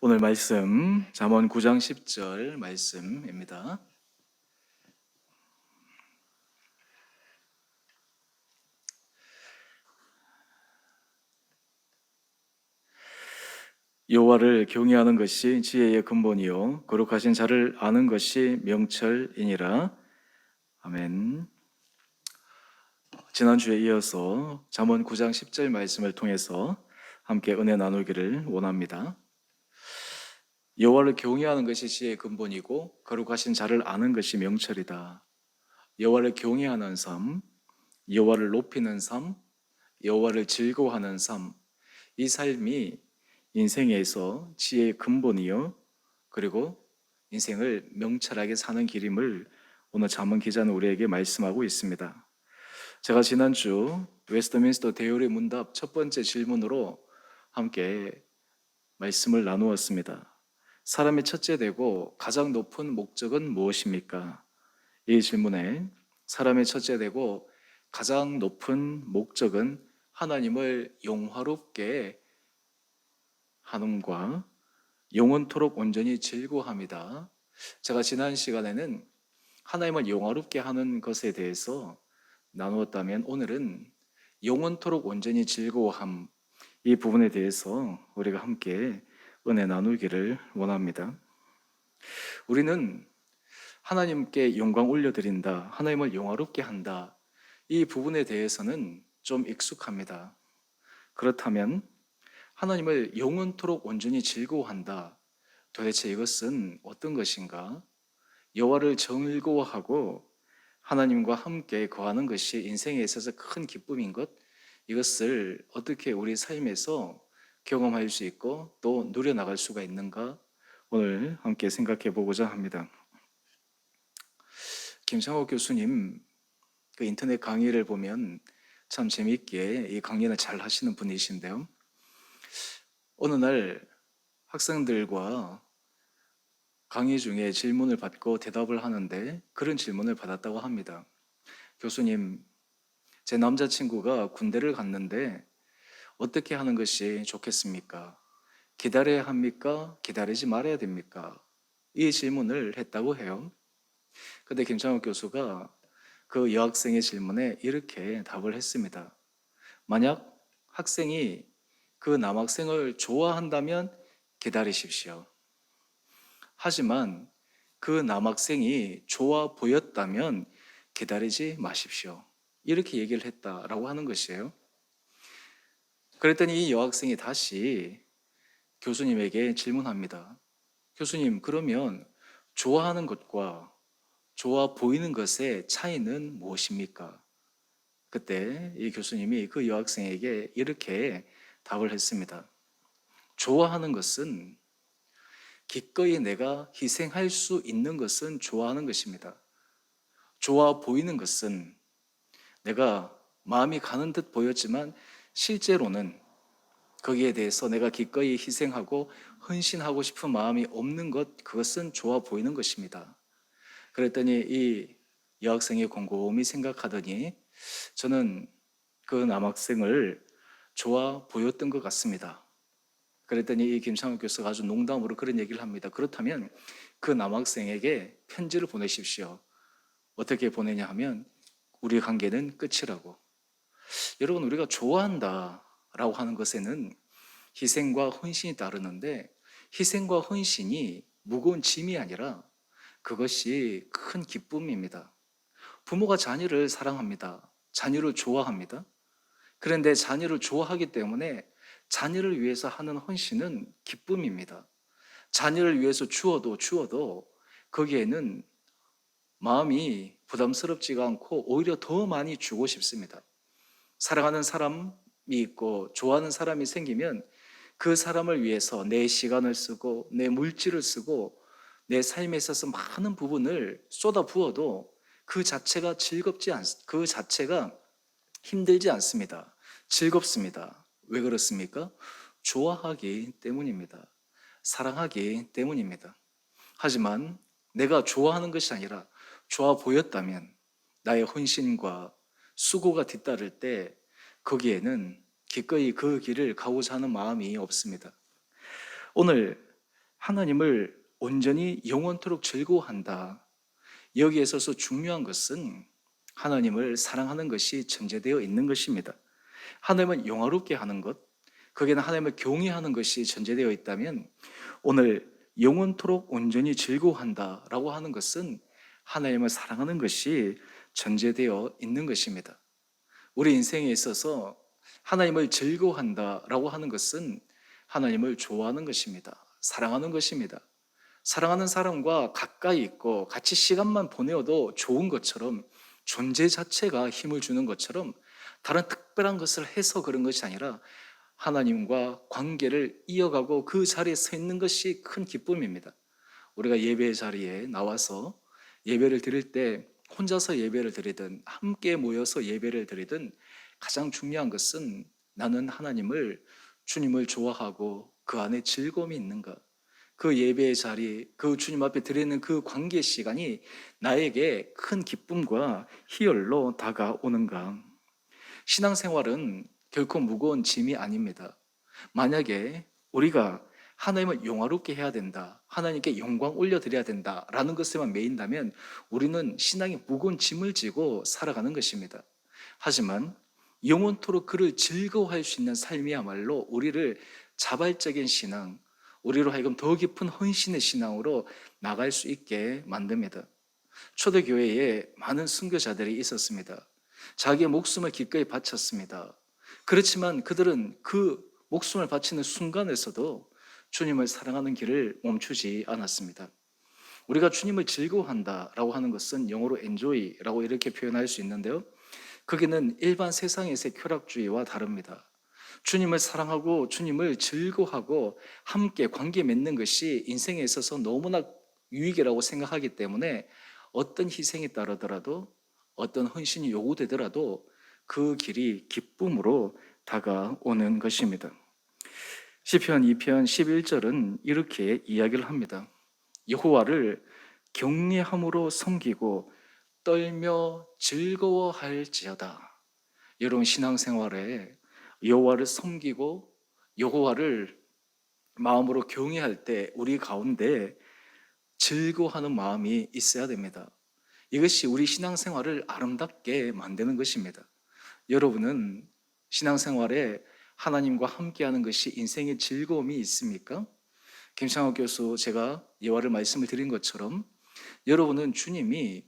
오늘 말씀 잠언 9장 10절 말씀입니다. 여호와를 경외하는 것이 지혜의 근본이요 거룩하신 자를 아는 것이 명철이니라. 아멘. 지난주에 이어서 잠언 9장 10절 말씀을 통해서 함께 은혜 나누기를 원합니다. 여호와를 경외하는 것이 지혜의 근본이고 거룩하신 자를 아는 것이 명철이다. 여호와를 경외하는 삶, 여호와를 높이는 삶, 여호와를 즐거워하는 삶, 이 삶이 인생에서 지혜의 근본이요 그리고 인생을 명철하게 사는 길임을 오늘 잠언 기자는 우리에게 말씀하고 있습니다. 제가 지난주 웨스트민스터 대요리 문답 첫 번째 질문으로 함께 말씀을 나누었습니다. 사람의 첫째 되고 가장 높은 목적은 무엇입니까? 이 질문에 사람의 첫째 되고 가장 높은 목적은 하나님을 영화롭게 하는과 영원토록 온전히 즐거워합니다. 제가 지난 시간에는 하나님을 영화롭게 하는 것에 대해서 나누었다면 오늘은 영원토록 온전히 즐거워함, 이 부분에 대해서 우리가 함께 은혜 나누기를 원합니다. 우리는 하나님께 영광 올려드린다, 하나님을 영화롭게 한다, 이 부분에 대해서는 좀 익숙합니다. 그렇다면 하나님을 영원토록 온전히 즐거워한다, 도대체 이것은 어떤 것인가? 여호와를 즐거워하고 하나님과 함께 거하는 것이 인생에 있어서 큰 기쁨인 것, 이것을 어떻게 우리 삶에서 경험할 수 있고 또 누려나갈 수가 있는가, 오늘 함께 생각해 보고자 합니다. 김창호 교수님 그 인터넷 강의를 보면 참 재미있게 이 강의를 잘 하시는 분이신데요, 어느 날 학생들과 강의 중에 질문을 받고 대답을 하는데 그런 질문을 받았다고 합니다. 교수님, 제 남자친구가 군대를 갔는데 어떻게 하는 것이 좋겠습니까? 기다려야 합니까? 기다리지 말아야 됩니까? 이 질문을 했다고 해요. 근데 김창욱 교수가 그 여학생의 질문에 이렇게 답을 했습니다. 만약 학생이 그 남학생을 좋아한다면 기다리십시오. 하지만 그 남학생이 좋아 보였다면 기다리지 마십시오. 이렇게 얘기를 했다라고 하는 것이에요. 그랬더니 이 여학생이 다시 교수님에게 질문합니다. 교수님, 그러면 좋아하는 것과 좋아 보이는 것의 차이는 무엇입니까? 그때 이 교수님이 그 여학생에게 이렇게 답을 했습니다. 좋아하는 것은 기꺼이 내가 희생할 수 있는 것은 좋아하는 것입니다. 좋아 보이는 것은 내가 마음이 가는 듯 보였지만 실제로는 거기에 대해서 내가 기꺼이 희생하고 헌신하고 싶은 마음이 없는 것, 그것은 좋아 보이는 것입니다. 그랬더니 이 여학생이 곰곰이 생각하더니 저는 그 남학생을 좋아 보였던 것 같습니다. 그랬더니 이 김창욱 교수가 아주 농담으로 그런 얘기를 합니다. 그렇다면 그 남학생에게 편지를 보내십시오. 어떻게 보내냐 하면 우리 관계는 끝이라고. 여러분, 우리가 좋아한다라고 하는 것에는 희생과 헌신이 따르는데 희생과 헌신이 무거운 짐이 아니라 그것이 큰 기쁨입니다. 부모가 자녀를 사랑합니다. 자녀를 좋아합니다. 그런데 자녀를 좋아하기 때문에 자녀를 위해서 하는 헌신은 기쁨입니다. 자녀를 위해서 주어도 거기에는 마음이 부담스럽지가 않고 오히려 더 많이 주고 싶습니다. 사랑하는 사람이 있고 좋아하는 사람이 생기면 그 사람을 위해서 내 시간을 쓰고 내 물질을 쓰고 내 삶에 있어서 많은 부분을 쏟아 부어도 그 자체가 힘들지 않습니다. 즐겁습니다. 왜 그렇습니까? 좋아하기 때문입니다. 사랑하기 때문입니다. 하지만 내가 좋아하는 것이 아니라 좋아 보였다면 나의 헌신과 수고가 뒤따를 때 거기에는 기꺼이 그 길을 가고자 하는 마음이 없습니다. 오늘 하나님을 온전히 영원토록 즐거워한다. 여기에 있어서 중요한 것은 하나님을 사랑하는 것이 전제되어 있는 것입니다. 하나님을 영화롭게 하는 것, 거기에는 하나님을 경외하는 것이 전제되어 있다면 오늘 영원토록 온전히 즐거워한다라고 하는 것은 하나님을 사랑하는 것이 전제되어 있는 것입니다. 우리 인생에 있어서 하나님을 즐거워한다라고 하는 것은 하나님을 좋아하는 것입니다. 사랑하는 것입니다. 사랑하는 사람과 가까이 있고 같이 시간만 보내어도 좋은 것처럼 존재 자체가 힘을 주는 것처럼 다른 특별한 것을 해서 그런 것이 아니라 하나님과 관계를 이어가고 그 자리에 서 있는 것이 큰 기쁨입니다. 우리가 예배 자리에 나와서 예배를 드릴 때 혼자서 예배를 드리든 함께 모여서 예배를 드리든 가장 중요한 것은 나는 하나님을 주님을 좋아하고 그 안에 즐거움이 있는가, 그 예배의 자리, 그 주님 앞에 드리는 그 관계 시간이 나에게 큰 기쁨과 희열로 다가오는가. 신앙생활은 결코 무거운 짐이 아닙니다. 만약에 우리가 하나님을 영화롭게 해야 된다, 하나님께 영광 올려드려야 된다라는 것에만 매인다면 우리는 신앙의 무거운 짐을 지고 살아가는 것입니다. 하지만 영원토록 그를 즐거워할 수 있는 삶이야말로 우리를 자발적인 신앙, 우리로 하여금 더 깊은 헌신의 신앙으로 나갈 수 있게 만듭니다. 초대교회에 많은 순교자들이 있었습니다. 자기의 목숨을 기꺼이 바쳤습니다. 그렇지만 그들은 그 목숨을 바치는 순간에서도 주님을 사랑하는 길을 멈추지 않았습니다. 우리가 주님을 즐거워한다라고 하는 것은 영어로 enjoy라고 이렇게 표현할 수 있는데요. 거기는 일반 세상에서의 쾌락주의와 다릅니다. 주님을 사랑하고 주님을 즐거워하고 함께 관계 맺는 것이 인생에 있어서 너무나 유익이라고 생각하기 때문에 어떤 희생이 따르더라도 어떤 헌신이 요구되더라도 그 길이 기쁨으로 다가오는 것입니다. 시편 2편 11절은 이렇게 이야기를 합니다. 여호와를 경외함으로 섬기고 떨며 즐거워할지어다. 여러분 신앙생활에 여호와를 섬기고 여호와를 마음으로 경외할 때 우리 가운데 즐거워하는 마음이 있어야 됩니다. 이것이 우리 신앙생활을 아름답게 만드는 것입니다. 여러분은 신앙생활에 하나님과 함께하는 것이 인생의 즐거움이 있습니까? 김창호 교수 제가 예화를 말씀을 드린 것처럼 여러분은 주님이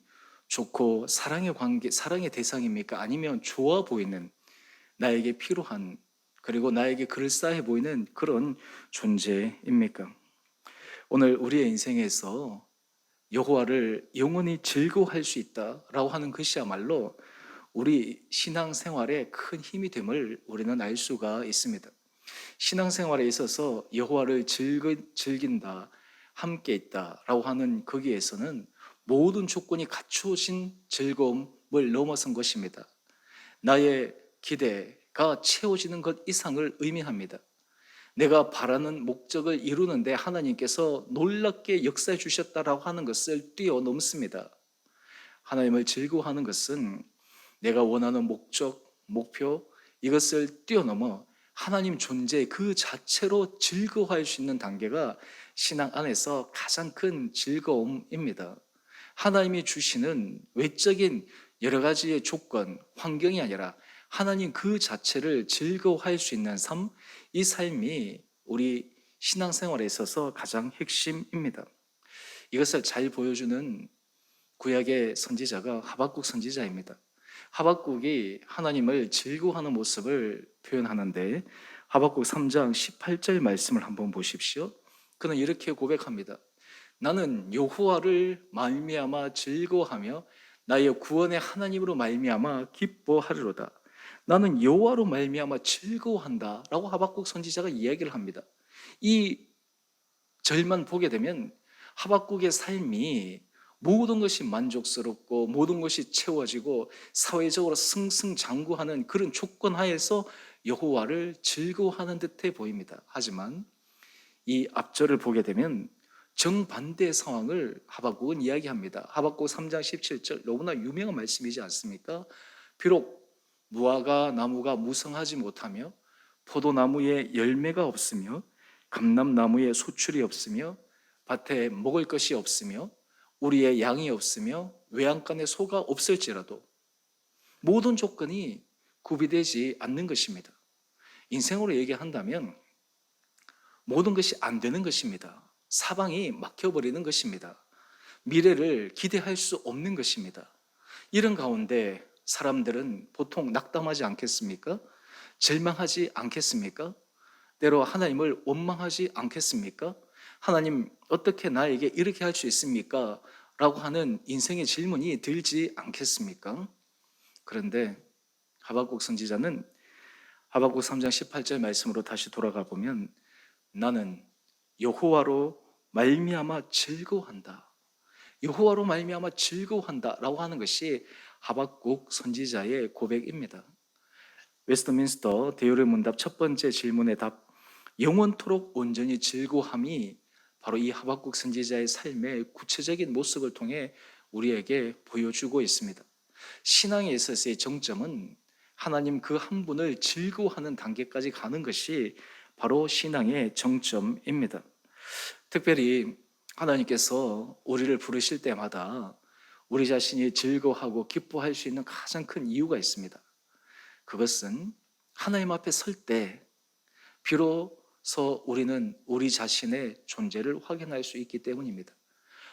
좋고 사랑의 관계, 사랑의 대상입니까? 아니면 좋아 보이는 나에게 필요한 그리고 나에게 그럴싸해 보이는 그런 존재입니까? 오늘 우리의 인생에서 여호와를 영원히 즐거워할 수 있다라고 하는 것이야말로 우리 신앙생활에 큰 힘이 됨을 우리는 알 수가 있습니다. 신앙생활에 있어서 여호와를 즐긴다, 함께 있다라고 하는 거기에서는 모든 조건이 갖추어진 즐거움을 넘어선 것입니다. 나의 기대가 채워지는 것 이상을 의미합니다. 내가 바라는 목적을 이루는데 하나님께서 놀랍게 역사해 주셨다라고 하는 것을 뛰어넘습니다. 하나님을 즐거워하는 것은 내가 원하는 목적, 목표 이것을 뛰어넘어 하나님 존재 그 자체로 즐거워할 수 있는 단계가 신앙 안에서 가장 큰 즐거움입니다. 하나님이 주시는 외적인 여러 가지의 조건, 환경이 아니라 하나님 그 자체를 즐거워할 수 있는 삶, 이 삶이 우리 신앙생활에 있어서 가장 핵심입니다. 이것을 잘 보여주는 구약의 선지자가 하박국 선지자입니다. 하박국이 하나님을 즐거워하는 모습을 표현하는데 하박국 3장 18절 말씀을 한번 보십시오. 그는 이렇게 고백합니다. 나는 여호와를 말미암아 즐거워하며 나의 구원의 하나님으로 말미암아 기뻐하리로다. 나는 여호와로 말미암아 즐거워한다라고 하박국 선지자가 이야기를 합니다. 이 절만 보게 되면 하박국의 삶이 모든 것이 만족스럽고 모든 것이 채워지고 사회적으로 승승장구하는 그런 조건 하에서 여호와를 즐거워하는 듯해 보입니다. 하지만 이 앞절을 보게 되면 정반대의 상황을 하박국은 이야기합니다. 하박국 3장 17절 너무나 유명한 말씀이지 않습니까? 비록 무화과 나무가 무성하지 못하며 포도나무에 열매가 없으며 감람나무에 소출이 없으며 밭에 먹을 것이 없으며 우리의 양이 없으며 외양간에 소가 없을지라도 모든 조건이 구비되지 않는 것입니다. 인생으로 얘기한다면 모든 것이 안 되는 것입니다. 사방이 막혀버리는 것입니다. 미래를 기대할 수 없는 것입니다. 이런 가운데 사람들은 보통 낙담하지 않겠습니까? 절망하지 않겠습니까? 때로 하나님을 원망하지 않겠습니까? 하나님, 어떻게 나에게 이렇게 할 수 있습니까? 라고 하는 인생의 질문이 들지 않겠습니까? 그런데 하박국 선지자는 하박국 3장 18절 말씀으로 다시 돌아가 보면 나는 여호와로 말미암아 즐거워한다. 여호와로 말미암아 즐거워한다라고 하는 것이 하박국 선지자의 고백입니다. 웨스트민스터 대요의 문답 첫 번째 질문의 답, 영원토록 온전히 즐거움이 바로 이 하박국 선지자의 삶의 구체적인 모습을 통해 우리에게 보여주고 있습니다. 신앙에 있어서의 정점은 하나님 그 한 분을 즐거워하는 단계까지 가는 것이 바로 신앙의 정점입니다. 특별히 하나님께서 우리를 부르실 때마다 우리 자신이 즐거워하고 기뻐할 수 있는 가장 큰 이유가 있습니다. 그것은 하나님 앞에 설 때 비로소 우리는 우리 자신의 존재를 확인할 수 있기 때문입니다.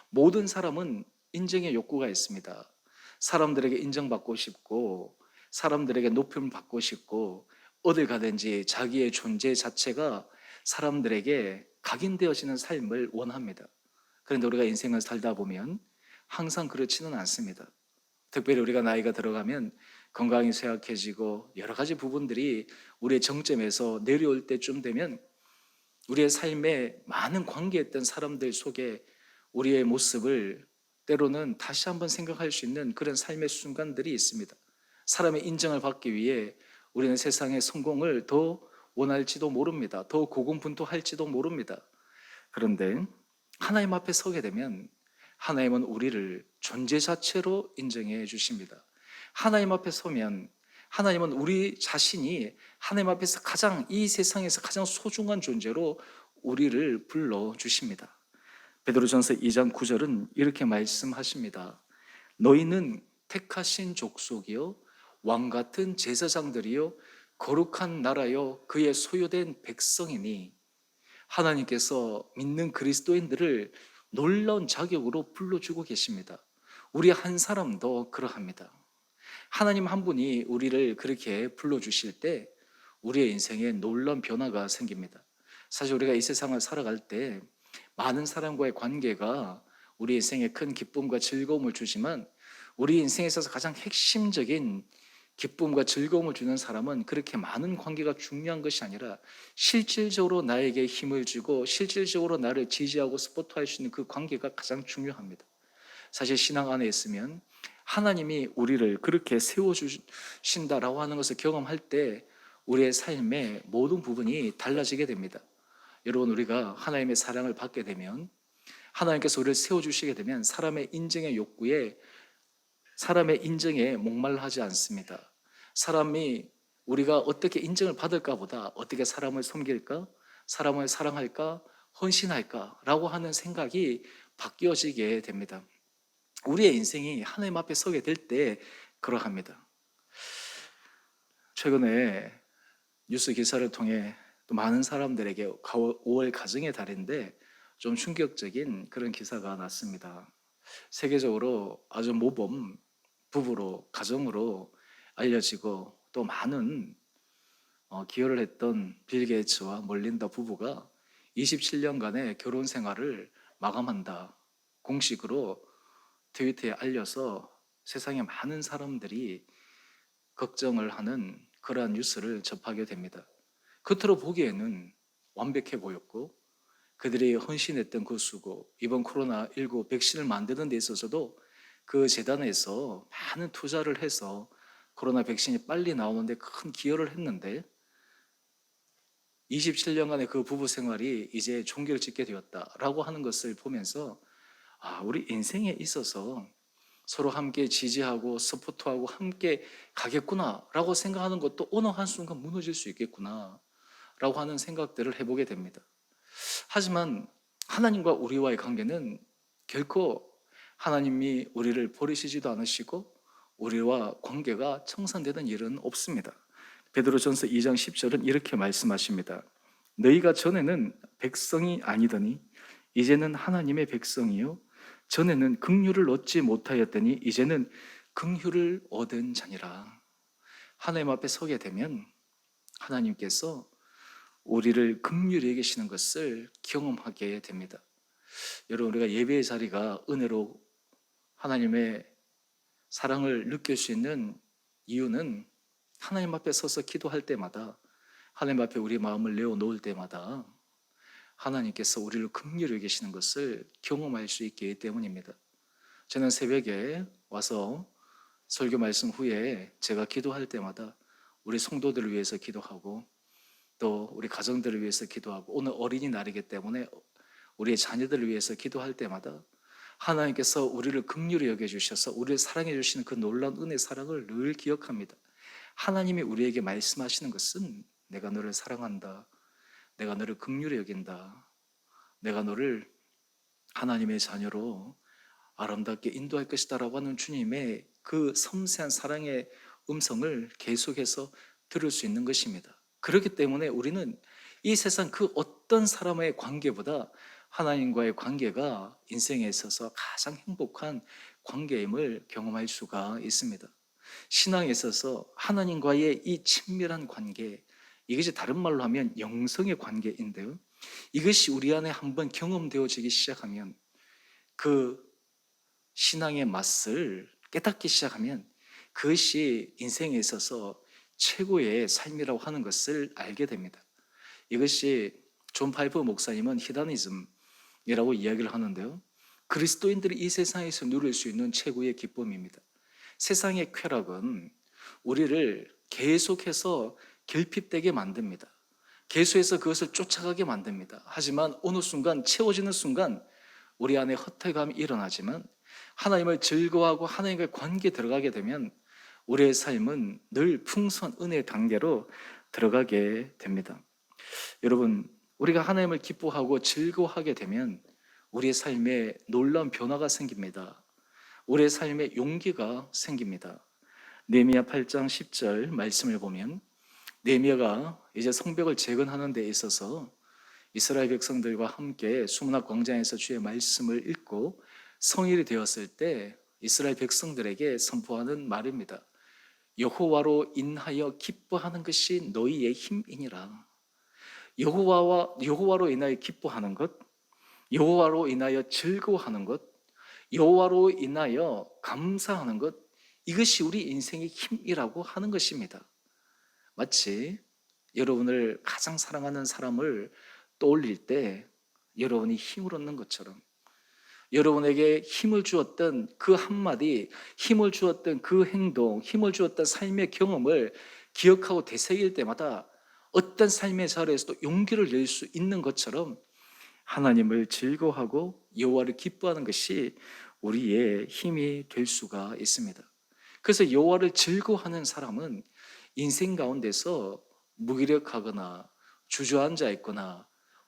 모든 사람은 인정의 욕구가 있습니다. 사람들에게 인정받고 싶고 사람들에게 높임을 받고 싶고 어딜 가든지 자기의 존재 자체가 사람들에게 각인되어지는 삶을 원합니다. 그런데 우리가 인생을 살다 보면 항상 그렇지는 않습니다. 특별히 우리가 나이가 들어가면 건강이 쇠약해지고 여러 가지 부분들이 우리의 정점에서 내려올 때쯤 되면 우리의 삶에 많은 관계했던 사람들 속에 우리의 모습을 때로는 다시 한번 생각할 수 있는 그런 삶의 순간들이 있습니다. 사람의 인정을 받기 위해 우리는 세상의 성공을 더 원할지도 모릅니다. 더 고군분투할지도 모릅니다. 그런데 하나님 앞에 서게 되면 하나님은 우리를 존재 자체로 인정해 주십니다. 하나님 앞에 서면 하나님은 우리 자신이 하나님 앞에서 가장 이 세상에서 가장 소중한 존재로 우리를 불러 주십니다. 베드로전서 2장 9절은 이렇게 말씀하십니다. 너희는 택하신 족속이요 왕 같은 제사장들이요 거룩한 나라요 그의 소유된 백성이니 하나님께서 믿는 그리스도인들을 놀라운 자격으로 불러주고 계십니다. 우리 한 사람도 그러합니다. 하나님 한 분이 우리를 그렇게 불러주실 때 우리의 인생에 놀라운 변화가 생깁니다. 사실 우리가 이 세상을 살아갈 때 많은 사람과의 관계가 우리 인생에 큰 기쁨과 즐거움을 주지만 우리 인생에 있어서 가장 핵심적인 기쁨과 즐거움을 주는 사람은 그렇게 많은 관계가 중요한 것이 아니라 실질적으로 나에게 힘을 주고 실질적으로 나를 지지하고 서포트할 수 있는 그 관계가 가장 중요합니다. 사실 신앙 안에 있으면 하나님이 우리를 그렇게 세워주신다라고 하는 것을 경험할 때 우리의 삶의 모든 부분이 달라지게 됩니다. 여러분, 우리가 하나님의 사랑을 받게 되면 하나님께서 우리를 세워주시게 되면 사람의 인정에 목말라하지 않습니다. 사람이 우리가 어떻게 인정을 받을까 보다 어떻게 사람을 섬길까, 사람을 사랑할까, 헌신할까 라고 하는 생각이 바뀌어지게 됩니다. 우리의 인생이 하나님 앞에 서게 될 때 그러합니다. 최근에 뉴스 기사를 통해 또 많은 사람들에게 5월 가정의 달인데 좀 충격적인 그런 기사가 났습니다. 세계적으로 아주 모범 부부로 가정으로 알려지고 또 많은 기여를 했던 빌 게이츠와 멀린다 부부가 27년간의 결혼 생활을 마감한다 공식으로 트위터에 알려서 세상의 많은 사람들이 걱정을 하는 그러한 뉴스를 접하게 됩니다. 겉으로 보기에는 완벽해 보였고 그들이 헌신했던 그 수고, 이번 코로나19 백신을 만드는 데 있어서도 그 재단에서 많은 투자를 해서 코로나 백신이 빨리 나오는데 큰 기여를 했는데 27년간의 그 부부 생활이 이제 종결을 짓게 되었다라고 하는 것을 보면서 우리 인생에 있어서 서로 함께 지지하고 서포트하고 함께 가겠구나라고 생각하는 것도 어느 한순간 무너질 수 있겠구나라고 하는 생각들을 해보게 됩니다. 하지만 하나님과 우리와의 관계는 결코 하나님이 우리를 버리시지도 않으시고 우리와 관계가 청산되는 일은 없습니다. 베드로전서 2장 10절은 이렇게 말씀하십니다. 너희가 전에는 백성이 아니더니 이제는 하나님의 백성이요 전에는 긍휼을 얻지 못하였더니 이제는 긍휼을 얻은 자니라. 하나님 앞에 서게 되면 하나님께서 우리를 긍휼히 여기시는 것을 경험하게 됩니다. 여러분, 우리가 예배의 자리가 은혜로 하나님의 사랑을 느낄 수 있는 이유는 하나님 앞에 서서 기도할 때마다, 하나님 앞에 우리 마음을 내어놓을 때마다 하나님께서 우리를 긍휼히 여기시는 것을 경험할 수 있기 때문입니다. 저는 새벽에 와서 설교 말씀 후에 제가 기도할 때마다 우리 성도들을 위해서 기도하고 또 우리 가정들을 위해서 기도하고 오늘 어린이날이기 때문에 우리의 자녀들을 위해서 기도할 때마다 하나님께서 우리를 긍휼히 여겨주셔서 우리를 사랑해 주시는 그 놀라운 은혜 사랑을 늘 기억합니다. 하나님이 우리에게 말씀하시는 것은 내가 너를 사랑한다, 내가 너를 긍휼히 여긴다, 내가 너를 하나님의 자녀로 아름답게 인도할 것이다 라고 하는 주님의 그 섬세한 사랑의 음성을 계속해서 들을 수 있는 것입니다. 그렇기 때문에 우리는 이 세상 그 어떤 사람의 관계보다 하나님과의 관계가 인생에 있어서 가장 행복한 관계임을 경험할 수가 있습니다. 신앙에 있어서 하나님과의 이 친밀한 관계, 이것이 다른 말로 하면 영성의 관계인데요, 이것이 우리 안에 한번 경험되어지기 시작하면 그 신앙의 맛을 깨닫기 시작하면 그것이 인생에 있어서 최고의 삶이라고 하는 것을 알게 됩니다. 이것이 존 파이프 목사님은 히다니즘이라고 이야기를 하는데요, 그리스도인들이 이 세상에서 누릴 수 있는 최고의 기쁨입니다. 세상의 쾌락은 우리를 계속해서 결핍되게 만듭니다. 계속해서 그것을 쫓아가게 만듭니다. 하지만 어느 순간, 채워지는 순간 우리 안에 허탈감이 일어나지만 하나님을 즐거워하고 하나님과의 관계에 들어가게 되면 우리의 삶은 늘 풍성한 은혜의 단계로 들어가게 됩니다. 여러분, 우리가 하나님을 기뻐하고 즐거워하게 되면 우리의 삶에 놀라운 변화가 생깁니다. 우리의 삶에 용기가 생깁니다. 느헤미야 8장 10절 말씀을 보면 느헤미야가 이제 성벽을 재건하는 데 있어서 이스라엘 백성들과 함께 수문학 광장에서 주의 말씀을 읽고 성일이 되었을 때 이스라엘 백성들에게 선포하는 말입니다. 여호와로 인하여 기뻐하는 것이 너희의 힘이니라. 여호와로 인하여 기뻐하는 것, 여호와로 인하여 즐거워하는 것, 여호와로 인하여 감사하는 것, 이것이 우리 인생의 힘이라고 하는 것입니다. 마치 여러분을 가장 사랑하는 사람을 떠올릴 때 여러분이 힘을 얻는 것처럼, 여러분에게 힘을 주었던 그 한마디, 힘을 주었던 그 행동, 힘을 주었던 삶의 경험을 기억하고 되새길 때마다 어떤 삶의 자리에서도 용기를 낼 수 있는 것처럼 하나님을 즐거워하고 여호와를 기뻐하는 것이 우리의 힘이 될 수가 있습니다. 그래서 여호와를 즐거워하는 사람은 인생 가운데서 무기력하거나 주저앉아 있거나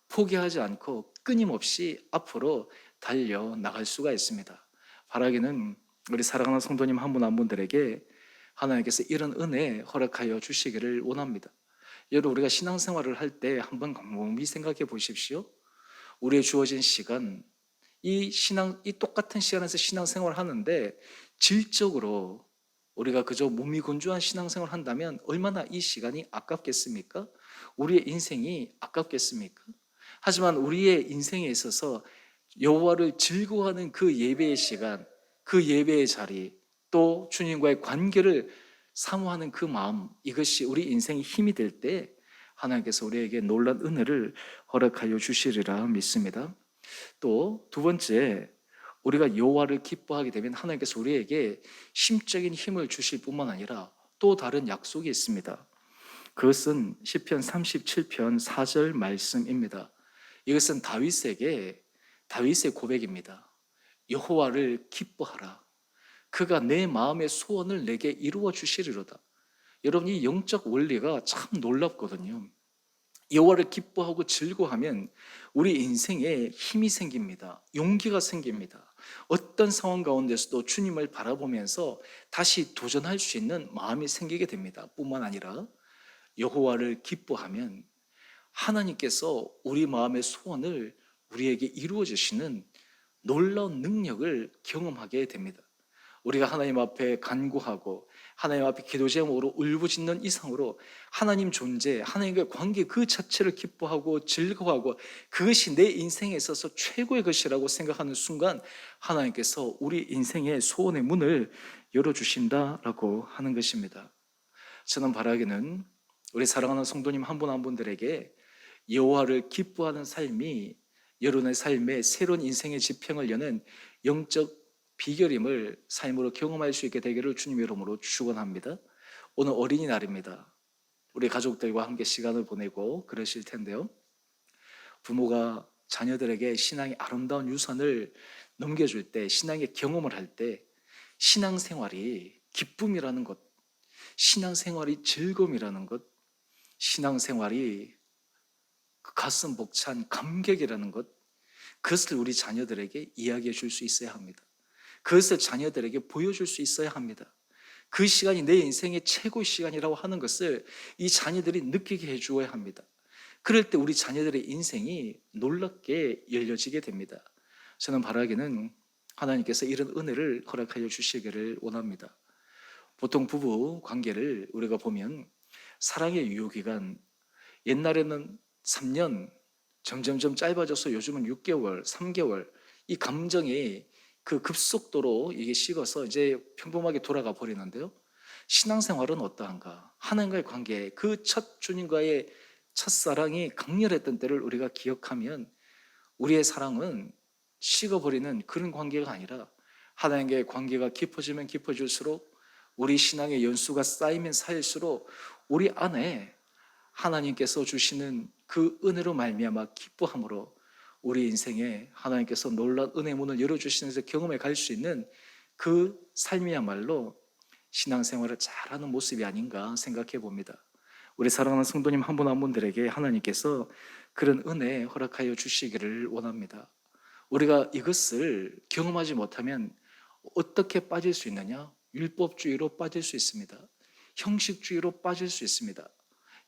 포기하지 않고 끊임없이 앞으로 달려나갈 수가 있습니다. 바라기는 우리 사랑하는 성도님 한 분 한 분들에게 하나님께서 이런 은혜 허락하여 주시기를 원합니다. 여러분, 우리가 신앙생활을 할 때 한번 곰곰이 생각해 보십시오. 우리의 주어진 시간, 이 똑같은 시간에서 신앙생활을 하는데 질적으로 우리가 그저 몸이 건조한 신앙생활을 한다면 얼마나 이 시간이 아깝겠습니까? 우리의 인생이 아깝겠습니까? 하지만 우리의 인생에 있어서 여호와를 즐거워하는 그 예배의 시간, 그 예배의 자리, 또 주님과의 관계를 사모하는 그 마음, 이것이 우리 인생의 힘이 될 때 하나님께서 우리에게 놀라운 은혜를 허락하여 주시리라 믿습니다. 또 두 번째, 우리가 여호와를 기뻐하게 되면 하나님께서 우리에게 심적인 힘을 주실 뿐만 아니라 또 다른 약속이 있습니다. 그것은 시편 37편 4절 말씀입니다. 이것은 다윗의 고백입니다. 여호와를 기뻐하라. 그가 내 마음의 소원을 내게 이루어 주시리로다. 여러분, 이 영적 원리가 참 놀랍거든요. 여호와를 기뻐하고 즐거워하면 우리 인생에 힘이 생깁니다. 용기가 생깁니다. 어떤 상황 가운데서도 주님을 바라보면서 다시 도전할 수 있는 마음이 생기게 됩니다. 뿐만 아니라 여호와를 기뻐하면 하나님께서 우리 마음의 소원을 우리에게 이루어 주시는 놀라운 능력을 경험하게 됩니다. 우리가 하나님 앞에 간구하고 하나님 앞에 기도 제목으로 울부짖는 이상으로 하나님 존재, 하나님과의 관계 그 자체를 기뻐하고 즐거워하고 그것이 내 인생에 있어서 최고의 것이라고 생각하는 순간 하나님께서 우리 인생의 소원의 문을 열어주신다라고 하는 것입니다. 저는 바라기는 우리 사랑하는 성도님 한 분 한 분들에게 여호와를 기뻐하는 삶이 여러분의 삶에 새로운 인생의 지평을 여는 영적 비결임을 삶으로 경험할 수 있게 되기를 주님의 이름으로 축원합니다. 오늘 어린이날입니다. 우리 가족들과 함께 시간을 보내고 그러실 텐데요. 부모가 자녀들에게 신앙의 아름다운 유산을 넘겨줄 때, 신앙의 경험을 할 때 신앙생활이 기쁨이라는 것, 신앙생활이 즐거움이라는 것, 신앙생활이 그 가슴 벅찬 감격이라는 것, 그것을 우리 자녀들에게 이야기해 줄 수 있어야 합니다. 그것을 자녀들에게 보여줄 수 있어야 합니다. 그 시간이 내 인생의 최고의 시간이라고 하는 것을 이 자녀들이 느끼게 해주어야 합니다. 그럴 때 우리 자녀들의 인생이 놀랍게 열려지게 됩니다. 저는 바라기는 하나님께서 이런 은혜를 허락하여 주시기를 원합니다. 보통 부부 관계를 우리가 보면 사랑의 유효기간, 옛날에는 3년, 점점점 짧아져서 요즘은 6개월, 3개월, 이 감정이 그 급속도로 이게 식어서 이제 평범하게 돌아가 버리는데요. 신앙생활은 어떠한가? 하나님과의 관계, 그 첫 주님과의 첫사랑이 강렬했던 때를 우리가 기억하면 우리의 사랑은 식어버리는 그런 관계가 아니라 하나님과의 관계가 깊어지면 깊어질수록 우리 신앙의 연수가 쌓이면 쌓일수록 우리 안에 하나님께서 주시는 그 은혜로 말미암아 기뻐함으로 우리 인생에 하나님께서 놀라운 은혜 문을 열어주시면서 경험해 갈 수 있는 그 삶이야말로 신앙생활을 잘하는 모습이 아닌가 생각해 봅니다. 우리 사랑하는 성도님 한 분 한 분들에게 하나님께서 그런 은혜 허락하여 주시기를 원합니다. 우리가 이것을 경험하지 못하면 어떻게 빠질 수 있느냐? 율법주의로 빠질 수 있습니다. 형식주의로 빠질 수 있습니다.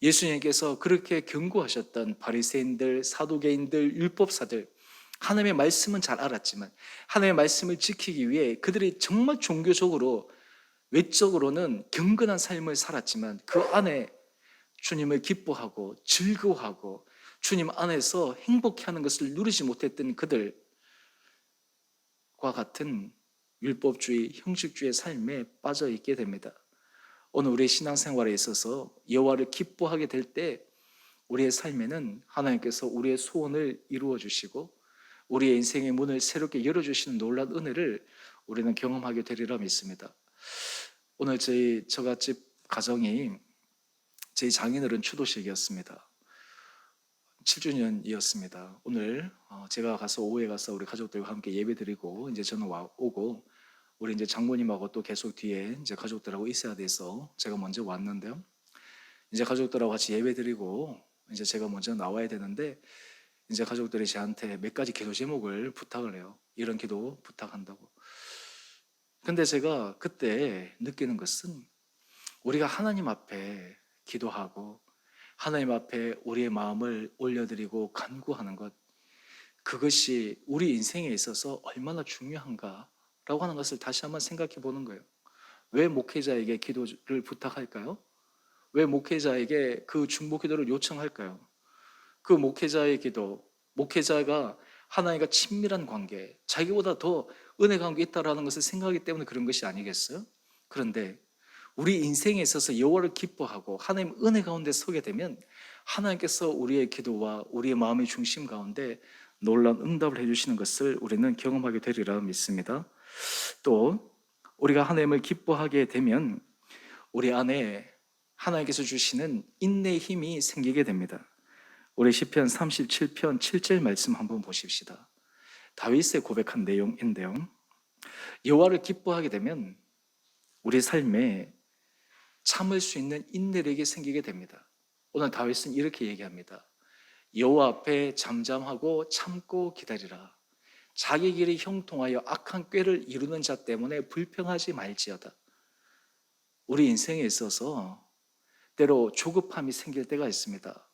예수님께서 그렇게 경고하셨던 바리새인들, 사두개인들, 율법사들, 하나님의 말씀은 잘 알았지만 하나님의 말씀을 지키기 위해 그들이 정말 종교적으로 외적으로는 경건한 삶을 살았지만 그 안에 주님을 기뻐하고 즐거워하고 주님 안에서 행복해하는 것을 누리지 못했던 그들과 같은 율법주의, 형식주의 삶에 빠져 있게 됩니다. 오늘 우리의 신앙생활에 있어서 여호와를 기뻐하게 될 때 우리의 삶에는 하나님께서 우리의 소원을 이루어 주시고 우리의 인생의 문을 새롭게 열어주시는 놀라운 은혜를 우리는 경험하게 되리라 믿습니다. 오늘 저갓집 가정이 저희 장인어른 추도식이었습니다. 7주년이었습니다. 오늘 제가 가서 오후에 가서 우리 가족들과 함께 예배드리고 이제 저는 오고 우리 이제 장모님하고 또 계속 뒤에 이제 가족들하고 있어야 돼서 제가 먼저 왔는데요. 이제 가족들하고 같이 예배드리고 이제 제가 먼저 나와야 되는데 이제 가족들이 저한테 몇 가지 기도 제목을 부탁을 해요. 이런 기도 부탁한다고. 근데 제가 그때 느끼는 것은 우리가 하나님 앞에 기도하고 하나님 앞에 우리의 마음을 올려드리고 간구하는 것, 그것이 우리 인생에 있어서 얼마나 중요한가라고 하는 것을 다시 한번 생각해 보는 거예요. 왜 목회자에게 기도를 부탁할까요? 왜 목회자에게 그 중보 기도를 요청할까요? 그 목회자의 기도, 목회자가 하나님과 친밀한 관계, 자기보다 더 은혜 관계 있다라는 것을 생각하기 때문에 그런 것이 아니겠어요? 그런데 우리 인생에 있어서 여호와를 기뻐하고 하나님 은혜 가운데 서게 되면 하나님께서 우리의 기도와 우리의 마음의 중심 가운데 놀라운 응답을 해주시는 것을 우리는 경험하게 되리라 믿습니다. 또 우리가 하나님을 기뻐하게 되면 우리 안에 하나님께서 주시는 인내의 힘이 생기게 됩니다. 우리 시편 37편 7절 말씀 한번 보십시다. 다윗의 고백한 내용인데요. 여호와를 기뻐하게 되면 우리 삶에 참을 수 있는 인내력이 생기게 됩니다. 오늘 다윗은 이렇게 얘기합니다. 여호와 앞에 잠잠하고 참고 기다리라. 자기 길이 형통하여 악한 꾀를 이루는 자 때문에 불평하지 말지어다. 우리 인생에 있어서 때로 조급함이 생길 때가 있습니다.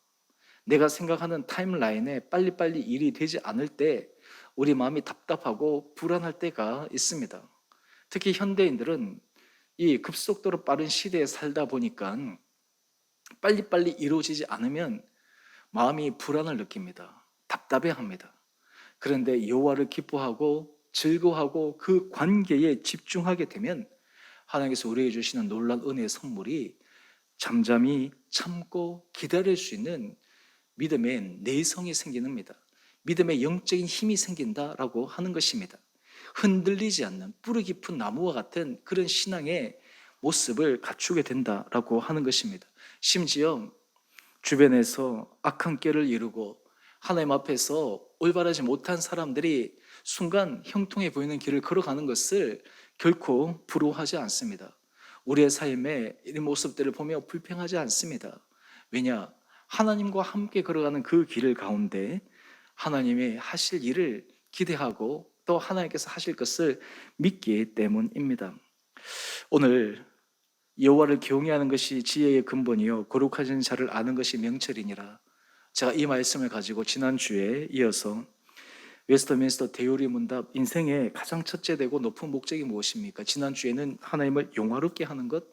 내가 생각하는 타임라인에 빨리빨리 일이 되지 않을 때 우리 마음이 답답하고 불안할 때가 있습니다. 특히 현대인들은 이 급속도로 빠른 시대에 살다 보니까 빨리빨리 이루어지지 않으면 마음이 불안을 느낍니다. 답답해합니다. 그런데 여호와를 기뻐하고 즐거워하고 그 관계에 집중하게 되면 하나님께서 우리에게 주시는 놀라운 은혜의 선물이 잠잠히 참고 기다릴 수 있는 믿음의 내성이 생깁니다. 믿음의 영적인 힘이 생긴다라고 하는 것입니다. 흔들리지 않는 뿌리 깊은 나무와 같은 그런 신앙의 모습을 갖추게 된다라고 하는 것입니다. 심지어 주변에서 악한 꾀를 이루고 하나님 앞에서 올바르지 못한 사람들이 순간 형통해 보이는 길을 걸어가는 것을 결코 부러워하지 않습니다. 우리의 삶의 이 모습들을 보며 불평하지 않습니다. 왜냐? 하나님과 함께 걸어가는 그 길 가운데 하나님이 하실 일을 기대하고 또 하나님께서 하실 것을 믿기 때문입니다. 오늘 여호와를 경외하는 것이 지혜의 근본이요 거룩하신 자를 아는 것이 명철이니라. 제가 이 말씀을 가지고 지난주에 이어서 웨스터민스터 대요리 문답 인생의 가장 첫째 되고 높은 목적이 무엇입니까? 지난주에는 하나님을 영화롭게 하는 것,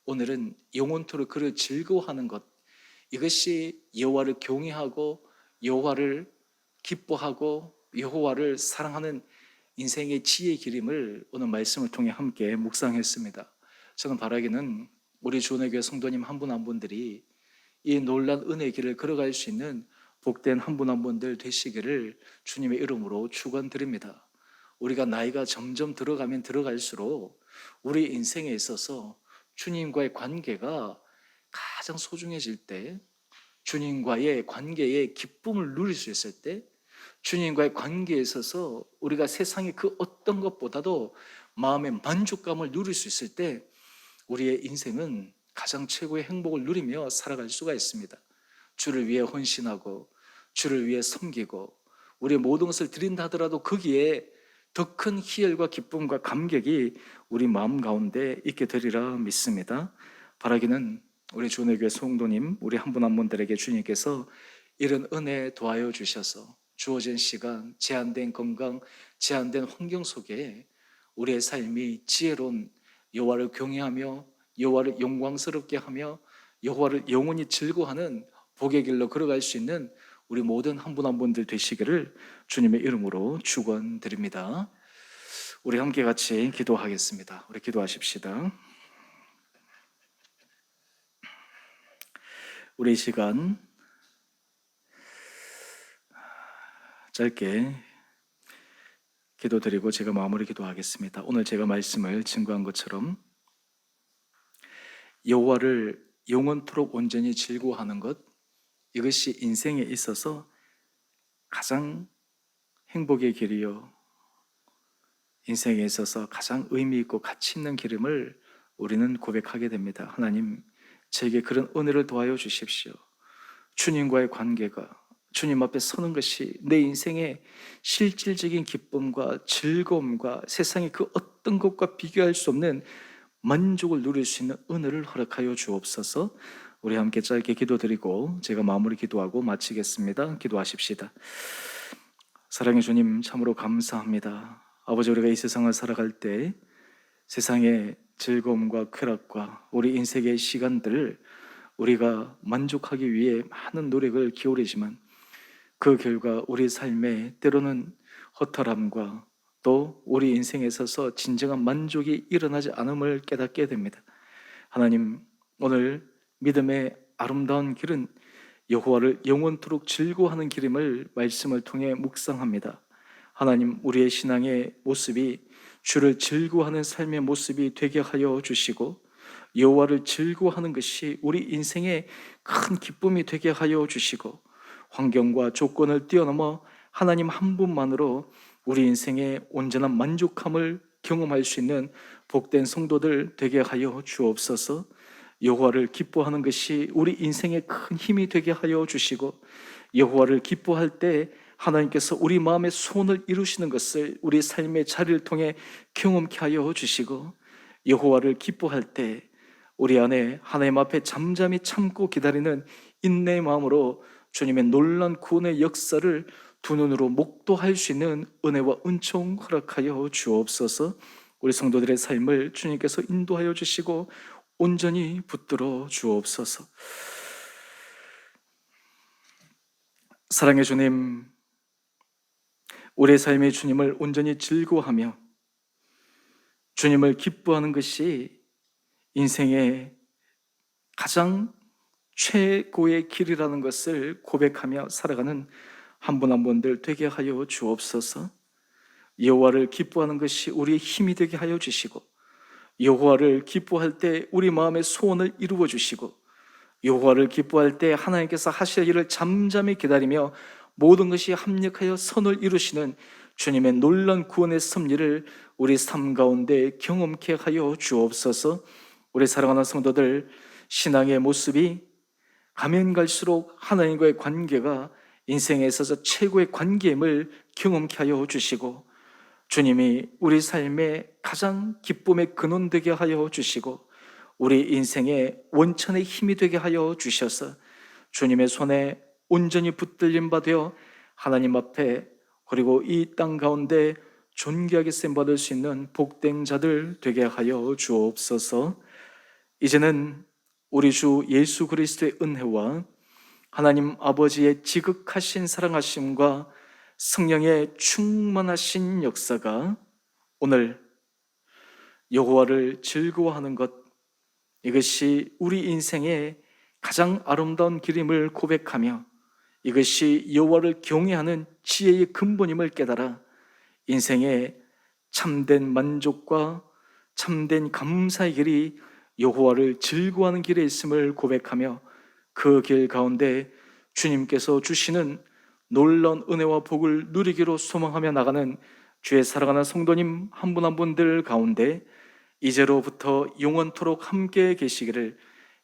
오늘은 영원토록 그를 즐거워하는 것, 이것이 여호와를 경외하고 여호와를 기뻐하고 여호와를 사랑하는 인생의 지혜의 길임을 오늘 말씀을 통해 함께 묵상했습니다. 저는 바라기는 우리 주원의 교회 성도님 한 분 한 분들이 이 놀란 은혜의 길을 걸어갈 수 있는 복된 한 분 한 분들 되시기를 주님의 이름으로 축원드립니다. 우리가 나이가 점점 들어가면 들어갈수록 우리 인생에 있어서 주님과의 관계가 가장 소중해질 때, 주님과의 관계에 기쁨을 누릴 수 있을 때, 주님과의 관계에 있어서 우리가 세상의 그 어떤 것보다도 마음의 만족감을 누릴 수 있을 때 우리의 인생은 가장 최고의 행복을 누리며 살아갈 수가 있습니다. 주를 위해 헌신하고 주를 위해 섬기고 우리의 모든 것을 드린다 하더라도 거기에 더 큰 희열과 기쁨과 감격이 우리 마음 가운데 있게 되리라 믿습니다. 바라기는 우리 주원의 교회 성도님 우리 한 분 한 분들에게 주님께서 이런 은혜 도와여 주셔서 주어진 시간, 제한된 건강, 제한된 환경 속에 우리의 삶이 지혜로운 여호와를 경외하며 여호와를 영광스럽게 하며 여호와를 영원히 즐거워하는 복의 길로 걸어갈 수 있는 우리 모든 한 분 한 분들 되시기를 주님의 이름으로 축원드립니다. 우리 함께 같이 기도하겠습니다. 우리 기도하십시다. 우리 이 시간 짧게 기도드리고 제가 마무리 기도하겠습니다. 오늘 제가 말씀을 증거한 것처럼 여호와를 영원토록 온전히 즐거워하는 것, 이것이 인생에 있어서 가장 행복의 길이요 인생에 있어서 가장 의미 있고 가치 있는 길임을 우리는 고백하게 됩니다. 하나님, 제게 그런 은혜를 도와여 주십시오. 주님과의 관계가 주님 앞에 서는 것이 내 인생의 실질적인 기쁨과 즐거움과 세상의 그 어떤 것과 비교할 수 없는 만족을 누릴 수 있는 은혜를 허락하여 주옵소서. 우리 함께 짧게 기도드리고 제가 마무리 기도하고 마치겠습니다. 기도하십시다. 사랑의 주님, 참으로 감사합니다. 아버지, 우리가 이 세상을 살아갈 때 세상의 즐거움과 쾌락과 우리 인생의 시간들을 우리가 만족하기 위해 많은 노력을 기울이지만 그 결과 우리 삶에 때로는 허탈함과 또 우리 인생에 있어서 진정한 만족이 일어나지 않음을 깨닫게 됩니다. 하나님, 오늘 믿음의 아름다운 길은 여호와를 영원토록 즐거워하는 길임을 말씀을 통해 묵상합니다. 하나님, 우리의 신앙의 모습이 주를 즐거워하는 삶의 모습이 되게 하여 주시고 여호와를 즐거워하는 것이 우리 인생의 큰 기쁨이 되게 하여 주시고 환경과 조건을 뛰어넘어 하나님 한 분만으로 우리 인생의 온전한 만족함을 경험할 수 있는 복된 성도들 되게 하여 주옵소서. 여호와를 기뻐하는 것이 우리 인생의 큰 힘이 되게 하여 주시고, 여호와를 기뻐할 때 하나님께서 우리 마음의 소원을 이루시는 것을 우리 삶의 자리를 통해 경험케 하여 주시고, 여호와를 기뻐할 때 우리 안에 하나님 앞에 잠잠히 참고 기다리는 인내의 마음으로 주님의 놀라운 구원의 역사를 두 눈으로 목도할 수 있는 은혜와 은총 허락하여 주옵소서. 우리 성도들의 삶을 주님께서 인도하여 주시고 온전히 붙들어 주옵소서. 사랑의 주님, 우리의 삶의 주님을 온전히 즐거워하며 주님을 기뻐하는 것이 인생의 가장 최고의 길이라는 것을 고백하며 살아가는 한 분 한 분들 되게 하여 주옵소서. 여호와를 기뻐하는 것이 우리의 힘이 되게 하여 주시고, 여호와를 기뻐할 때 우리 마음의 소원을 이루어 주시고, 여호와를 기뻐할 때 하나님께서 하실 일을 잠잠히 기다리며 모든 것이 합력하여 선을 이루시는 주님의 놀라운 구원의 섭리를 우리 삶 가운데 경험케 하여 주옵소서. 우리 사랑하는 성도들, 신앙의 모습이 가면 갈수록 하나님과의 관계가 인생에 있어서 최고의 관계임을 경험케 하여 주시고, 주님이 우리 삶의 가장 기쁨의 근원 되게 하여 주시고, 우리 인생의 원천의 힘이 되게 하여 주셔서 주님의 손에 온전히 붙들림 받아 하나님 앞에 그리고 이 땅 가운데 존귀하게 쓰임받을 수 있는 복된 자들 되게 하여 주옵소서. 이제는 우리 주 예수 그리스도의 은혜와 하나님 아버지의 지극하신 사랑하심과 성령의 충만하신 역사가 오늘 여호와를 즐거워하는 것, 이것이 우리 인생의 가장 아름다운 길임을 고백하며 이것이 여호와를 경외하는 지혜의 근본임을 깨달아 인생의 참된 만족과 참된 감사의 길이 여호와를 즐거워하는 길에 있음을 고백하며 그 길 가운데 주님께서 주시는 놀라운 은혜와 복을 누리기로 소망하며 나가는 주의 사랑하는 성도님 한 분 한 분들 가운데 이제로부터 영원토록 함께 계시기를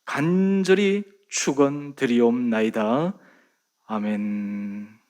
간절히 축원드리옵나이다. 아멘.